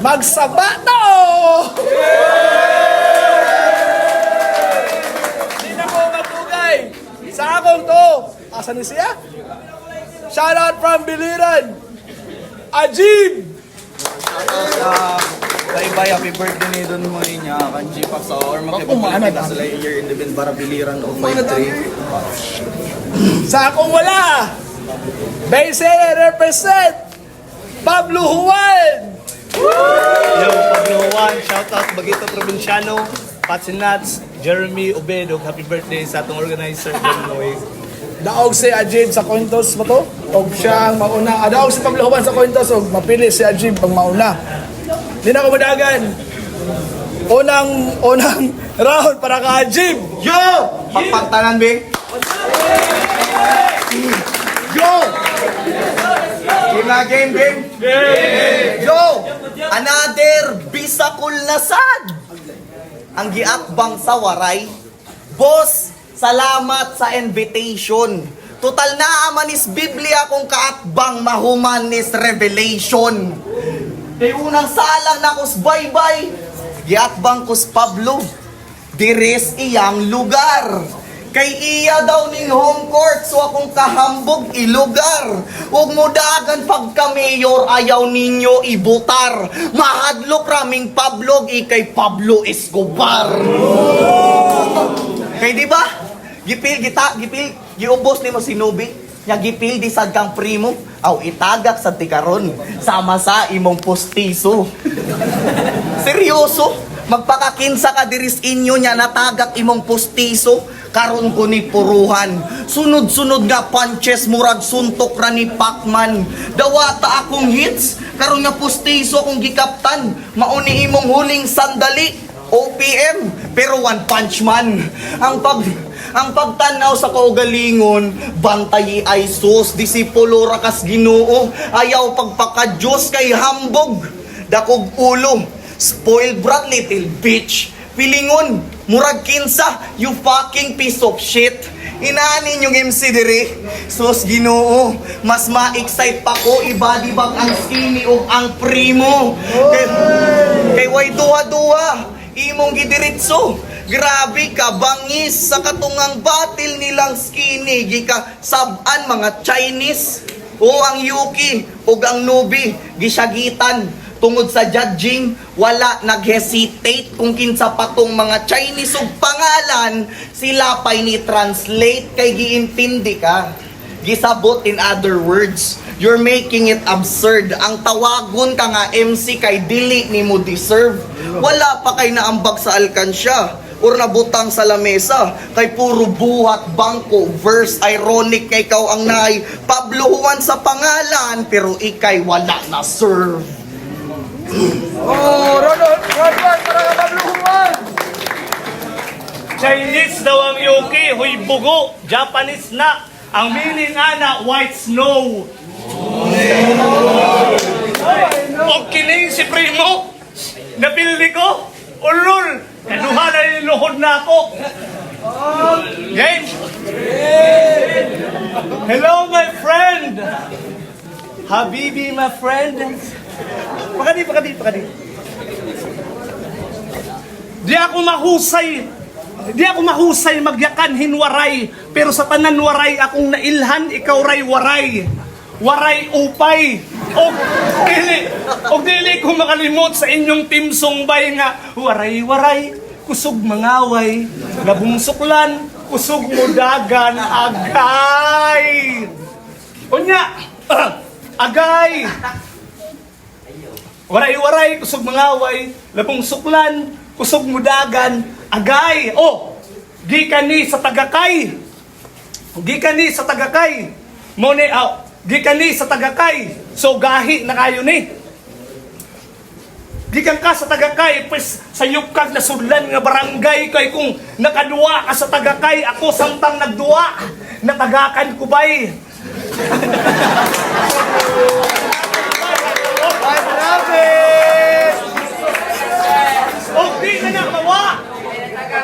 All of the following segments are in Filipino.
Magsabato! Hindi na ko matugay. Sa akong to. Asan ni siya? Shoutout from Biliran. Ajib! Bye-bye, happy birthday ni Don mo niya. Kanji pa sa or makipagpilitin na sila year in the bin para biliran o 5-3. Sa akong wala. Base represent. Pablo Juan. Yo, Pablo Juan, shoutout Bagito Provinciano, Pats and Nuts, Jeremy Obedo, happy birthday sa atong organizer, John Noy. Daog si Ajib sa Cointos ba to? O siyang mauna. Daog si Pablo Juan sa Cointos o mapili si Ajib pang mauna. Hindi na ako madagan. Unang round para ka Ajib. Yo! Pagpagtanan, be. Yo! Game. Yo! Another bisakul na sad. Ang giakbang sa waray. Boss, salamat sa invitation. Total na amanis Biblia kung kaakbang mahumanis revelation. Kay unang salang na kus bye-bye. Giakbang kus Pablo. Diris iyang lugar. Kay iya daw ning home court, so akong kahambog ilugar. Huwag mo dagan pagka mayor, ayaw ninyo ibutar. Mahadlok raming Pablog, ikay Pablo Escobar. Kay di ba? Gipil, giubos ni mo sinubi. Nya gipil di sad kang primo, aw itagak sa tikaron, sama sa imong postiso. Seryoso? Magpakakinsa ka diris inyo nya natagak imong postiso. Karon ko ni puruhan. Sunod-sunod nga punches murag suntok ra ni Pacman. Dawata akong hits, karon nga postiso akong gikaptan. Mauni imong huling sandali, OPM, pero one punch man. Ang pagtanaw sa kaugalingon, bantay ay sus, disipulo rakas Ginoo, ayaw pagpaka-Diyos kay hambog. Dakog ulo, spoiled brat little bitch. Pilingon, murag kinsa, you fucking piece of shit. Inaanin yung MC dire. Sus Ginoo, mas ma-excite pa ko ibadibag ang skinny o ang primo. Kay way duwa-duwa, imong gidiritso. Grabe ka, bangis sa katungang batil nilang skinny. Gika saban mga Chinese. O ang Yuki, o ang Nubi, gisyagitan. Tungod sa judging, wala nag-hesitate kung kinsa pa tong mga Chinese ug pangalan, sila pa'y ni-translate kay giintindi ka. Gisabot in other words, you're making it absurd. Ang tawagon ka nga MC kay dili ni mo deserve. Wala pa kay naambag sa alkansya or nabutang sa lamesa kay puro buhat bangko verse ironic kay ikaw ang nay Pablo Juan sa pangalan pero ikay wala na serve. Oh, Ronald para ka Pablo Juan. Chinese daw ang Yuki, huy bugo, Japanese na. Ang meaning ana, white snow. O kining si Primo, napildi ko, ulol, kaduha na yung luhod na ako. Game? Hello my friend. Habibi my friend. Pakadi. Di ako mahusay magyakan hinwaray, pero sa tanan waray akong nailhan, ikaw ray waray. Waray upay. Og dili ko makalimot sa inyong timsumbay nga waray, kusog mangaway, nabungsuklan, kusog mudagan, agay. Unya, agay. Waray, kusog mangaway, labong suklan, kusog mudagan, agay. Oh, gikani sa tagakay. Mone gikani sa tagakay. So gahi na kayo ni. Gikan ka sa tagakay, pues sayop kag nasudlan nga barangay kay kung nakaduwa ka sa tagakay, ako samtang nagduwa, natagakan ko bay. O di na nang mawa,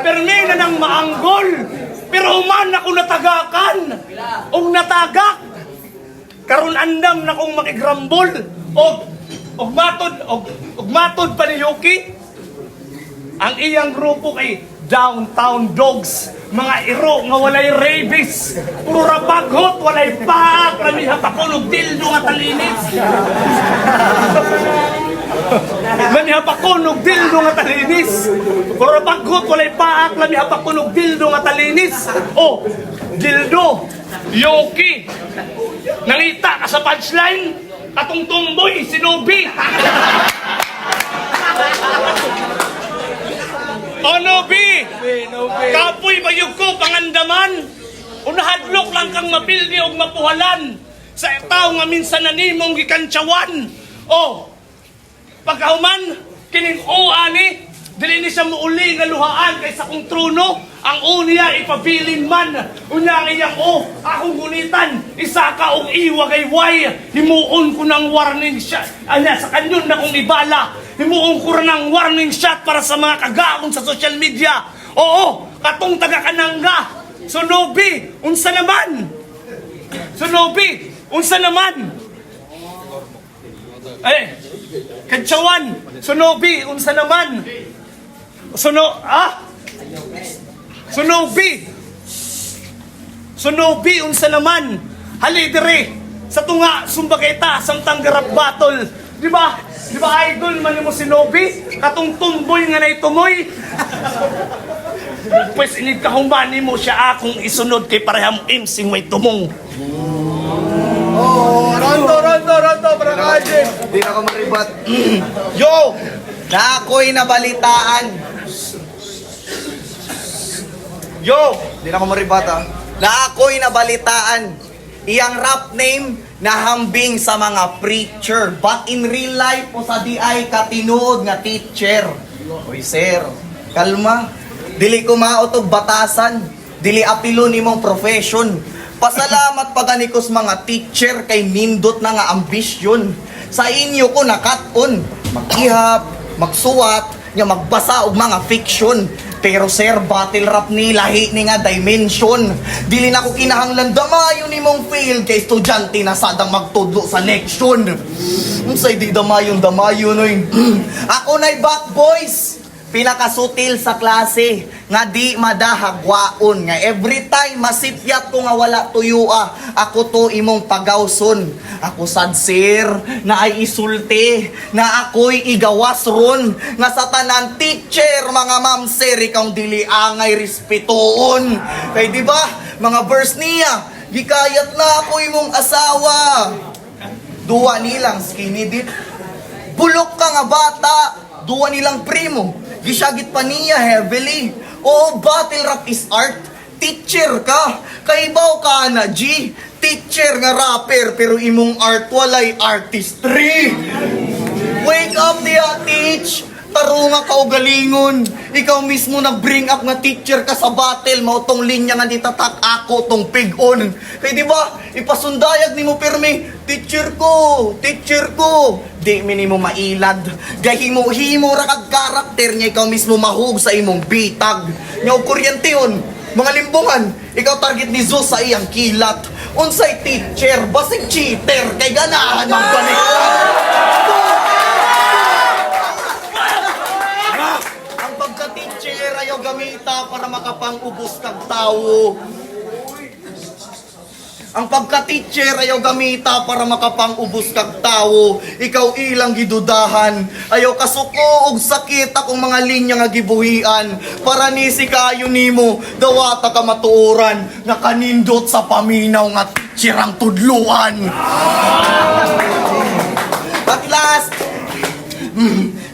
permi na nang maanggol, pero human ako natagakan, o natagak, karon andam na kong makigrambol, o ug matod pa ni Yuki, ang iyang grupo kay Downtown Dogs, mga iro nga walay rabies, puro rabaghot, walay paak, lamiha pa kunog dildo nga talinis. Lamiha pa kunog dildo nga talinis. Puro rabaghot, walay paak, lamiha pa kunog dildo nga talinis. Oh, dildo, Yuki, nangita ka sa punchline, katong tumboy, si Nobi. O Nobi, kapoy bayog ko pangandaman, unahadlok lang kang mapildi og mapuhalan sa tao nga minsan nanimong gikantsawan. O, pagkahuman, kining ani, dili ni siya muuli nga luhaan kaysa kong trono, ang uniya ipabilin man, unya ang iyang akong gunitan, isa ka og iwagayway, himuon ko ng warning shot, anya sa kanyon na kong ibala, himuon ko ng warning shot para sa mga kagaon sa social media. Oo, katong taga-kanangga, Sunobi, unsa naman? Sunobi, unsa naman? Kantsawan, Sunobi, unsa naman? Sunobi, unsa naman? Halidire, sa tunga, sumbagayta, samtang garap battle. Di ba? Di ba idol man mo si Nobi? Katong tumboy nga na itumoy. Pues inid kahumani mo siya akong isunod kay pareham imsing may tumong. Ronto, parang Ajib. Di na ako maribat. Yo! Na ako'y nabalitaan. Yo! Di na ako maribat ha. Na ako'y nabalitaan. Iyang rap name na hambing sa mga preacher. But in real life po sa di ay katinuod nga teacher. Uy sir, kalma. Dili ko maotog batasan. Dili apilo nimong profession. Pasalamat paganikos mga teacher kay nindot na nga ambisyon. Sa inyo ko nakat-on, mag-ihap, magsuwat, nga magbasa og mga fiction. Pero sir, battle rap ni lahi ni nga dimension. Dili na ko kinahanglan damayon nimong fail kay estudyante na sadang magtudlo sa leksyon. Unsay di damayon oy. Ako na'y back boys. Pinakasutil sa klase nga di madahagwaon nga every time masipyat ko nga wala tuyua ako to imong pagawson. Ako sad sir na ay isulti na ako'y igawas ron nga sa tanan teacher mga ma'am sir ikaw dili angay respetoon. Kay di ba mga verse niya gikayat na ako imong asawa. Duwa nilang skinny dip. Bulok ka nga bata, duwa nilang primo. Gisagit pa niya heavily. Oh, battle rap is art. Teacher ka. Kaibaw ka na, G. Teacher nga rapper, pero imong art walay artistry. Wake up, diya, teach. Tarunga ka o galingon. Ikaw mismo nag-bring up nga teacher ka sa battle. Mao tong linya nga ditatak ako tong pig-on. Kaya di ba, ipasundayag ni mo pirmi. Teacher ko. Di minimo mailad. Gahimo-himo ra kag karakter niya ikaw mismo mahug sa imong bitag. Nya og kuryente yun. Mga limbungan, ikaw target ni Zeus sa iyang kilat. Unsay teacher, basig cheater, kay ganahan ang baliktad. Ang pagka-teacher ayaw gamita para makapang-ubos kag tao. Ang pagka-teacher ayaw gamita para makapang-ubos kag tao. Ikaw ilang gidudahan. Ayaw kasuko og sakit akong mga linya nga gibuhian. Para ni si kayo nimo, dawata ka matuoran. Nakanindot sa paminaw nga teacher ang tudluan. At last,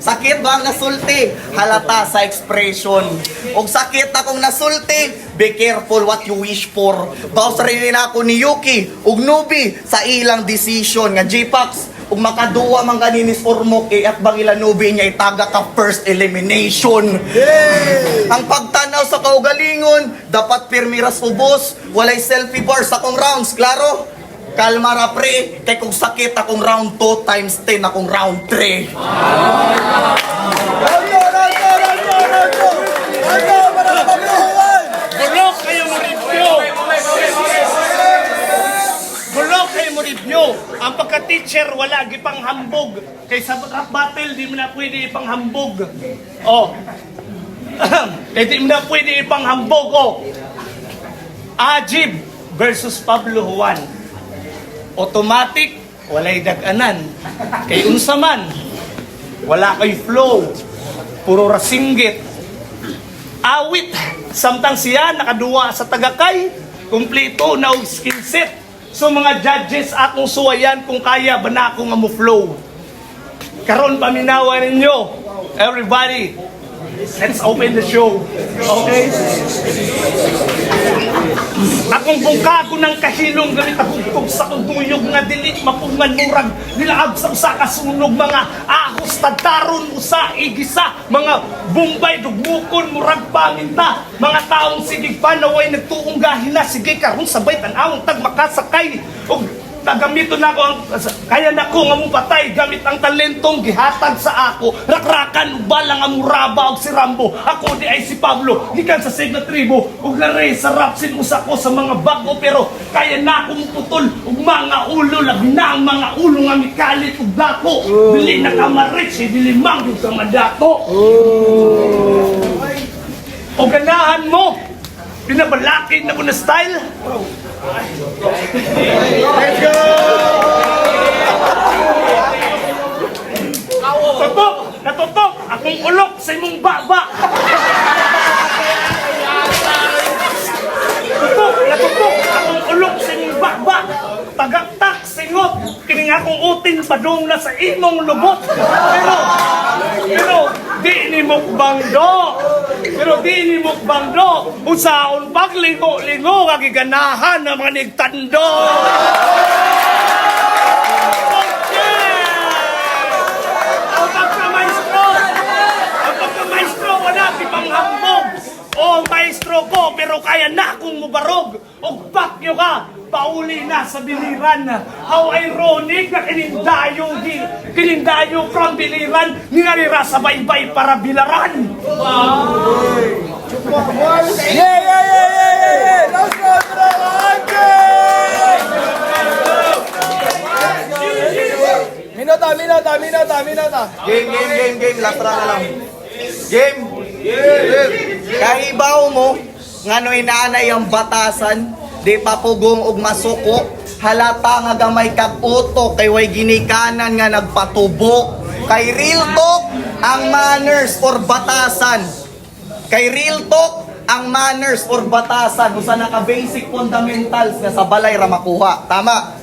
sakit ba ang nasulti? Halata sa expression. Og sakit akong nasulti, be careful what you wish for. Baos rin ako ni Yuki ug Nubi sa ilang decision nga J-Pax ug makaduwa man ganinis formok at bang ilang Nubi niya itaga ka first elimination. Ang pagtanaw sa kaugalingon dapat pirmiras ubos, walay selfie bar sa akong rounds, klaro? Kalma ra pre, kay kung sakit akong round 2 times 10 akong round 3. Bulok kayo mo review. ang pagka-teacher wala gipang hambog. Kay sa rap battle di mo na pwede ipanghambog. Oh. Kaya di mo na pwede ipanghambog. Oh. Ajib versus Pablo Juan. Automatic, walay dag-anan. Kay unsa man, wala kay flow. Puro rasinggit. Awit, samtang siya nakaduwa sa tagakay, kumpleto na og skill set. So mga judges, akong suwayan kung kaya ba na akong flow. Karon paminawa ninyo. Everybody, let's open the show. Okay? Akong bungka ko ng kahilong gamit akong kog sa kuduyog nga dili mapungan murag nilaag sa usa ka sunog mga ahos tadtaron usa igisa mga bumbay dugmukon murag paminta mga taong sigig panaway nagtuong gahina sige karon sabay tan-awon tag makasakay og nagamito na ako ang kaya na ko nga mo patay gamit ang talentong gihatag sa ako rakrakan balang ang muraba og si Rambo ako di ay si Pablo gikan sa Sigla Tribo ug lare sa rap sin usa ko sa mga bago pero kaya na akong putol og mga ulo labi na ang mga ulo nga mikalit ug dako dili na ka ma-reach dili mangyud sa madato o ganahan mo pinabalakid na ko na style. Let's go! Tutok! Natutok! Akong ulok sa imong baba! Tutok! Natutok! Akong ulok sa imong baba! Tagaktak, singot! Kining akong utin padung na sa imong lubot! Pero, di ni mukbang do! Pero di ni mukbang do! Usaon paglingo-lingo kagiganahan ng mga nigtando! O maestro ko, pero kaya na akong mubarog. O bakyo ka, pauli na sa biliran. How ironic na kinindayo from biliran, ninarira sa baybay para bilaran. Yeah! Let's go, Minota. Game. Last round na lang. Game. Kahibaw mo, nga no inaanay ang batasan, di papugong og masuko, halata nga gamay kag utok, kay way ginikanan nga nagpatubo. Kay real talk, ang manners or batasan. Kay real talk, ang manners or batasan, usa na ka basic fundamentals nga sa balay ra makuha. Tama?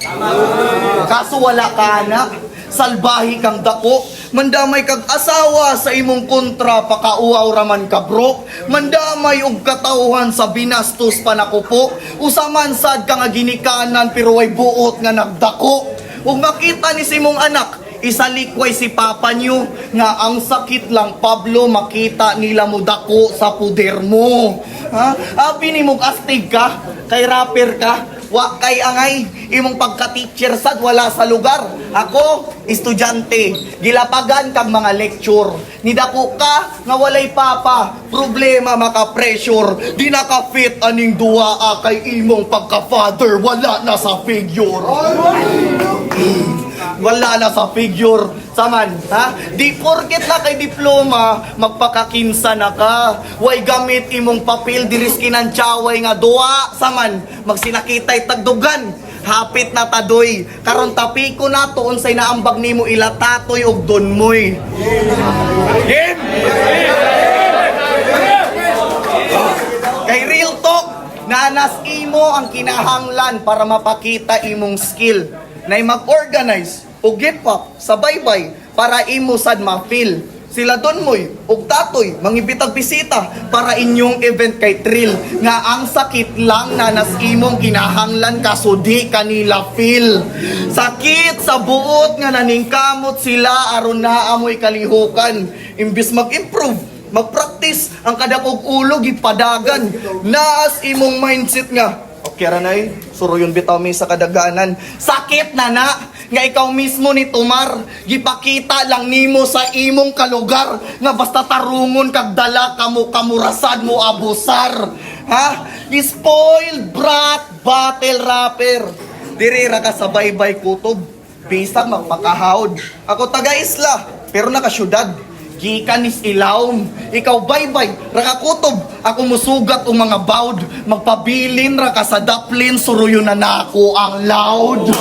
Kaso wala ka na. Salbahi kang dako, mandamay kag asawa sa imong kontra pakauaw raman ka bro, mandamay og katawhan sa binastos panakupo, usaman sad ka nga ginikanan pero way buot nga nagdako. Ug makita ni simong anak, isalikway si papa niyo nga ang sakit lang Pablo makita nila mo dako sa puder mo. Ha? Abi ni mo astig ka, kay rapper ka, wa kay angay imong pagka-teacher sad wala sa lugar. Ako, estudyante, gilapagan kag mga lecture. Nidako ka nga walay papa, problema maka-pressure. Di naka-fit aning duwa kay imong pagka-father, wala na sa figure. Wala na sa figure. Saman, ha? Di porket na kay diploma, magpakakinsa na ka. Way gamit imong papel, diris kinantsaway nga duwa. Saman, magsinakitay tagdugan. Hapit na tadoy. Karon tapiko na to, unsay naambag nimo ilatatoy og donmoy. Game! Kay real talk, nanas imo ang kinahanglan para mapakita imong skill. Nay mag-organize o get up sa baybay para imo sad ma-feel. Sila donmoy og tatoy mangibitag bisita para inyong event kay thrill nga ang sakit lang na nas imong kinahanglan kaso di kanila feel. Sakit sa buot nga naningkamot sila aron na amoy kalihukan. Imbis mag-improve, mag-practice ang kadakog ulo gipadagan. Naas imong mindset nga okay ranay, suro yun bitaw mi sa kadaganan. Sakit na nga ikaw mismo ni Tumar, gipakita lang nimo sa imong kalugar nga basta tarungon kag dala kamo kamurasad mo abusar. Ha? Spoiled brat, battle rapper. Diri ra ka sa baybay kutob. Bisag magpakahawd. Ako taga isla, pero nakasyudad. Gikan is ilawom. Ikaw baybay, ra ka kutob. Ako musugat og mga bawd. Magpabilin ra ka sa daplin, suruyo na nako ang loud.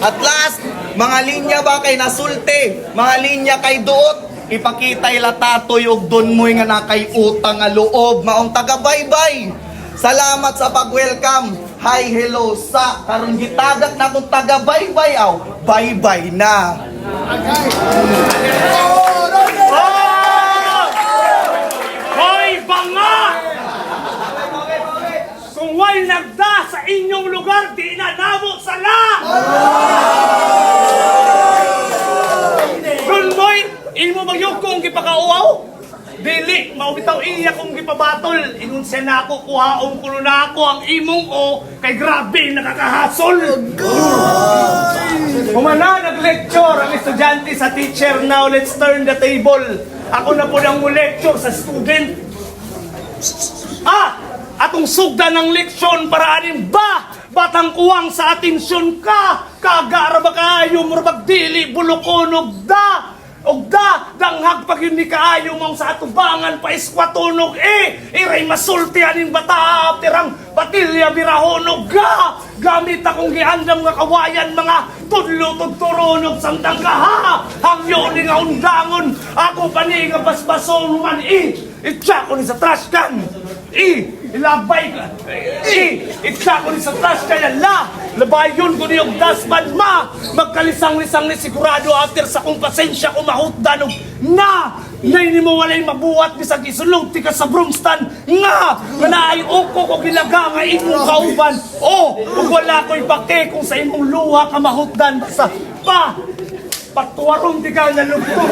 At last, mga linya ba kay nasulti? Mga linya kay duot? Ipakita ila tatoy og don mo'y nga nakay utang nga loob. Maong taga-baybay. Salamat sa pag-welcome. Hi, hello, sa. Karon gitagak na kong taga-baybay aw. Bye-bye na. Hoy, banga! Kung way nagda sa inyong lugar, di na namo sala! Kung mo'y, imo magyog kong gipakauaw? Dili, maubitaw iya kong gipabatol. Ingon siya na ako, kuhaong kulo na ako ang imong o, kay grabe, nakakahasol! Humana, nag-lecture ang estudyante sa teacher. Now, let's turn the table. Ako na po nang lecture sa student. Atong sugda ng leksyon para aning ba? Batang kuwang sa atensyon ka. Kagara ba kayo, murabag dili, bulokon, Ogda, danghag pag yun ni kaayo mong sa atubangan pa iskwatunog iray masulti aning bata tirang batilya birahonog ga gamit akong giandam nga kawayan mga tudlo tugturonog samtang kaha hangyo ni nga undangon ako pa ni nga basbason man itsa ko ni sa trash can ilabay ka itsa ko ni sa trash can labayon ko ni yung dasman ma magkalisang-lisang ni sigurado after sa kong pasensya ko mahutdanog na nay ni mo walay mabuhat ni sa gisulong ti ka sa broomstand nga naay uko ko gilaga nga imong kauban ug wala ko'y pake kung sa imong luha ka mahutdan basta patuwaron ti ka nalugtong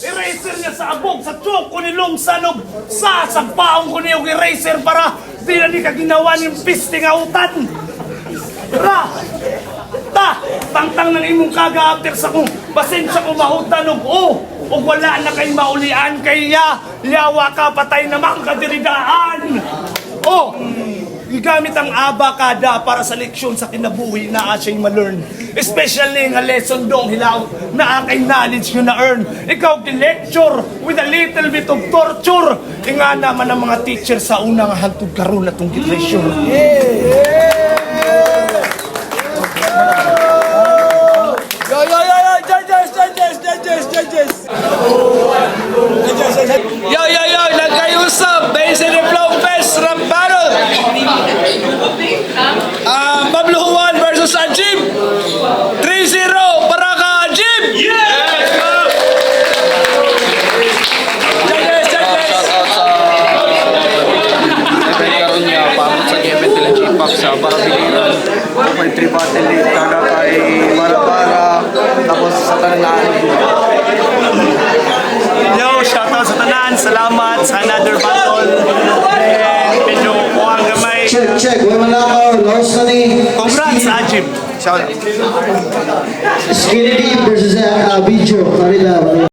eraser niya sa abog, sa chok ko ni Lungsanog, sa sagpaong ko niyo eraser para di na ni ka ginawa niyong piste nga utan. Tangtang ng imong kaga after sa kong pasensya ko mahutanog, o wala na kay maulian, kaya yawa ka patay namang kadiridaan. Gigamit ang abakada para sa leksyon sa kinabuhi na asya'y ma-learn. Especially nga lesson dong hilaw na akay knowledge nyo na-earn. Ikaw di-lecture with a little bit of torture. Nga naman ang mga teacher sa unang hantog karoon na itong generation. Yo, nagkayusap, Basin and Flow Fest, rap battle. Pablo Juan versus Ajib. 3-0 para ka Ajib. Karon niya paabot sa event nila J-Pop sa Barabiliran. May 3 battle league kada kay Marabara tapos sa tanan. Yo, shoutout sa tanan. Salamat sa another battle. And medyo kuhang gamay. Check. Women now, lost money. Congrats, Ajib. Shout out. Skinny versus Bijo.